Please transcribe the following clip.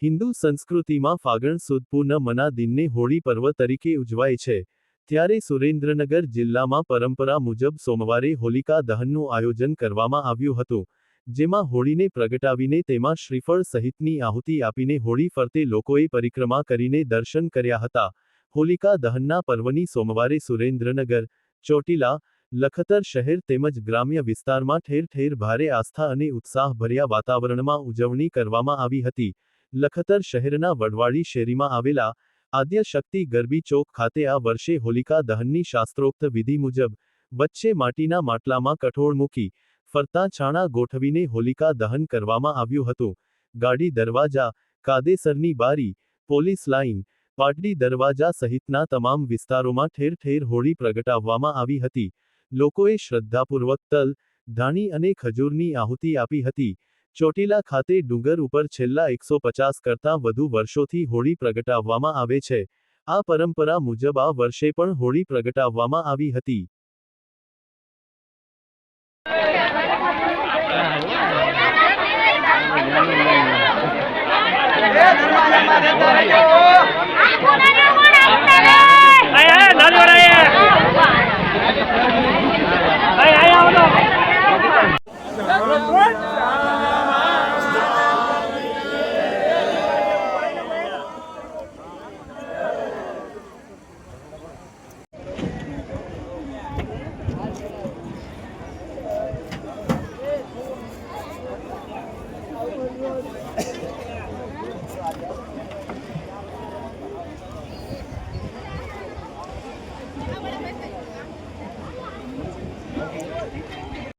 હિન્દુ સંસ્કૃતિમાં ફાગણ સુદ પૂનમના દિનને હોળી પર્વ તરીકે ઉજવાય છે, ત્યારે સુરેન્દ્રનગર જિલ્લામાં પરંપરા મુજબ સોમવારે હોલિકા દહનનું આયોજન કરવામાં આવ્યું હતું, જેમાં હોળીને પ્રગટાવીને તેમાં શ્રીફળ સહિતની આહુતિ આપીને હોળી ફરતે લોકોએ પરિક્રમા કરીને દર્શન કર્યા હતા. હોલિકા દહનના પર્વની સોમવારે સુરેન્દ્રનગર, ચોટીલા, લખતર શહેર તેમજ ગ્રામ્ય વિસ્તારમાં ઠેર ઠેર ભારે આસ્થા અને ઉત્સાહભર્યા વાતાવરણમાં ઉજવણી કરવામાં આવી હતી. લખતર શહેરના વડવાળી શેરીમાં આવેલા આદ્ય શક્તિ ગરબી ચોક ખાતે આ વર્ષે હોલિકા દહનની શાસ્ત્રોક્ત વિધિ મુજબ વચ્ચે માટીના માટલામાં કઠોળ મૂકી ફરતા છાણા ગોઠવીને હોલિકા દહન કરવામાં આવ્યું હતું. ગાડી દરવાજા, કાદેસરની બારી, પોલીસ લાઇન, પાટડી દરવાજા સહિતના તમામ વિસ્તારોમાં ઠેર ઠેર હોળી પ્રગટાવવામાં આવી હતી. લોકોએ શ્રદ્ધાપૂર્વક તલ, ધાણી અને ખજૂરની આહુતિ આપી હતી. ચોટીલા ખાતે ડુંગર ઉપર છેલ્લા 150 કરતાં વધુ વર્ષોથી હોળી પ્રગટાવવામાં આવે છે. આ પરંપરા મુજબ આ વર્ષે પણ હોળી પ્રગટાવવામાં આવી હતી.